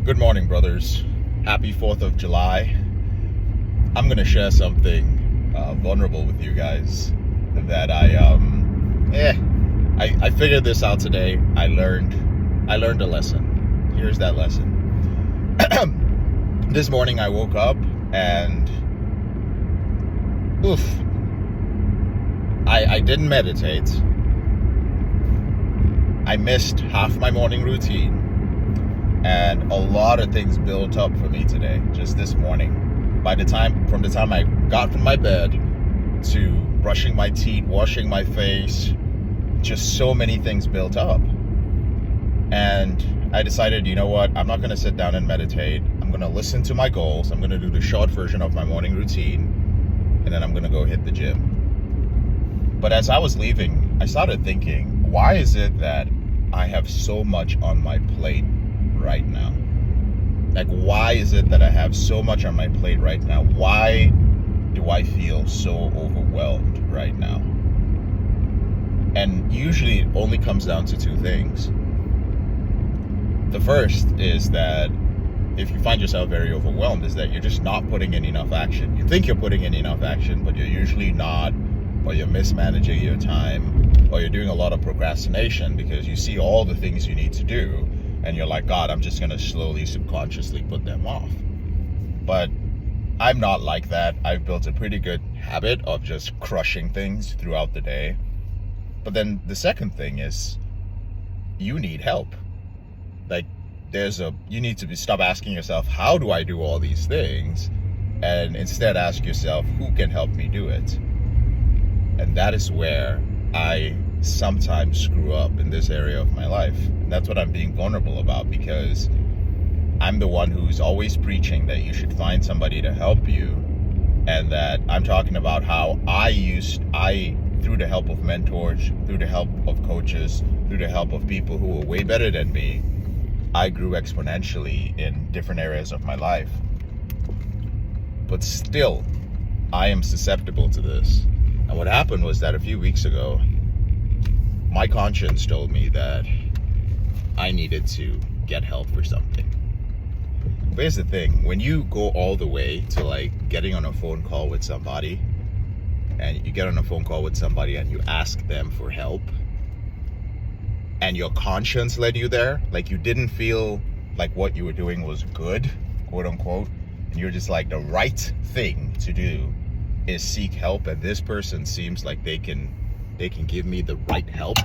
Good morning, brothers. Happy 4th of July. I'm going to share something vulnerable with you guys that I figured this out today. I learned a lesson. Here's that lesson. This morning I woke up and I didn't meditate. I missed half my morning routine. And a lot of things built up for me today, just this morning. From the time I got from my bed to brushing my teeth, washing my face, just so many things built up. And I decided, you know what? I'm not going to sit down and meditate. I'm going to listen to my goals. I'm going to do the short version of my morning routine. And then I'm going to go hit the gym. But as I was leaving, I started thinking, why is it that I have so much on my plate right now? Like, why is it that I have so much on my plate right now? Why do I feel so overwhelmed right now? And usually it only comes down to two things. The first is that if you find yourself very overwhelmed, is that you're just not putting in enough action. You think you're putting in enough action, but you're usually not, or you're mismanaging your time, or you're doing a lot of procrastination because you see all the things you need to do and you're like, God, I'm just going to slowly, subconsciously put them off. But I'm not like that. I've built a pretty good habit of just crushing things throughout the day. But then the second thing is you need help. Like, you need to stop asking yourself, how do I do all these things? And instead ask yourself, who can help me do it? And that is where I sometimes screw up in this area of my life. And that's what I'm being vulnerable about, because I'm the one who's always preaching that you should find somebody to help you, and that I'm talking about how through the help of mentors, through the help of coaches, through the help of people who were way better than me, I grew exponentially in different areas of my life. But still, I am susceptible to this. And what happened was that a few weeks ago, my conscience told me that I needed to get help for something. But here's the thing, when you go all the way to like getting on a phone call with somebody, and you get on a phone call with somebody and you ask them for help, and your conscience led you there, like you didn't feel like what you were doing was good, quote unquote, and you're just like, the right thing to do is seek help, and this person seems like they can give me the right help,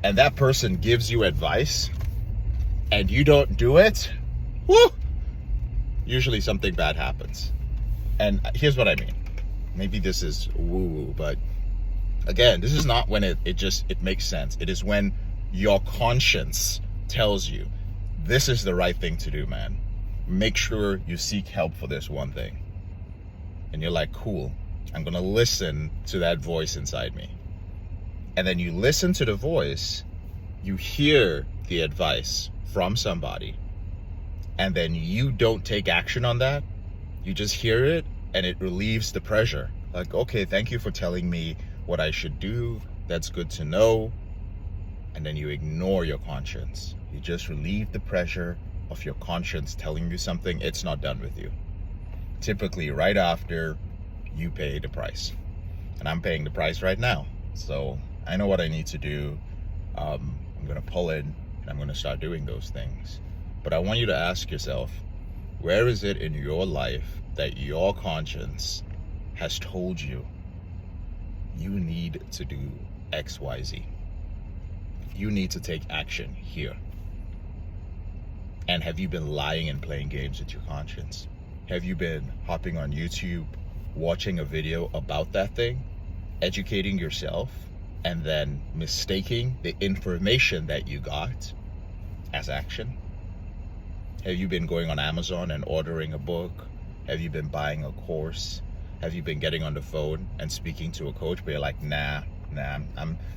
and that person gives you advice and you don't do it, usually something bad happens. And here's what I mean. Maybe this is woo-woo, but again, this is not when it makes sense. It is when your conscience tells you this is the right thing to do, man. Make sure you seek help for this one thing. And you're like, cool, I'm going to listen to that voice inside me. And then you listen to the voice, you hear the advice from somebody, and then you don't take action on that. You just hear it, and it relieves the pressure. Like, okay, thank you for telling me what I should do. That's good to know. And then you ignore your conscience. You just relieve the pressure of your conscience telling you something it's not done with you. Typically right after you pay the price. And I'm paying the price right now. So I know what I need to do. I'm going to pull in and I'm going to start doing those things. But I want you to ask yourself, where is it in your life that your conscience has told you you need to do X, Y, Z? You need to take action here. And have you been lying and playing games with your conscience? Have you been hopping on YouTube, watching a video about that thing, educating yourself, and then mistaking the information that you got as action? Have you been going on Amazon and ordering a book? Have you been buying a course? Have you been getting on the phone and speaking to a coach, but you're like, nah,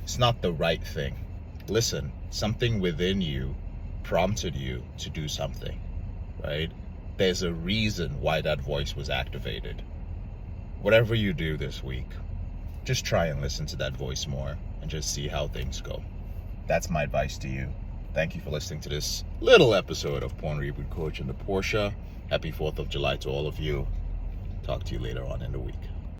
it's not the right thing. Listen, something within you prompted you to do something, right? There's a reason why that voice was activated. Whatever you do this week, just try and listen to that voice more and just see how things go. That's my advice to you. Thank you for listening to this little episode of Porn Reboot Coach and the Porsche. Happy 4th of July to all of you. Talk to you later on in the week.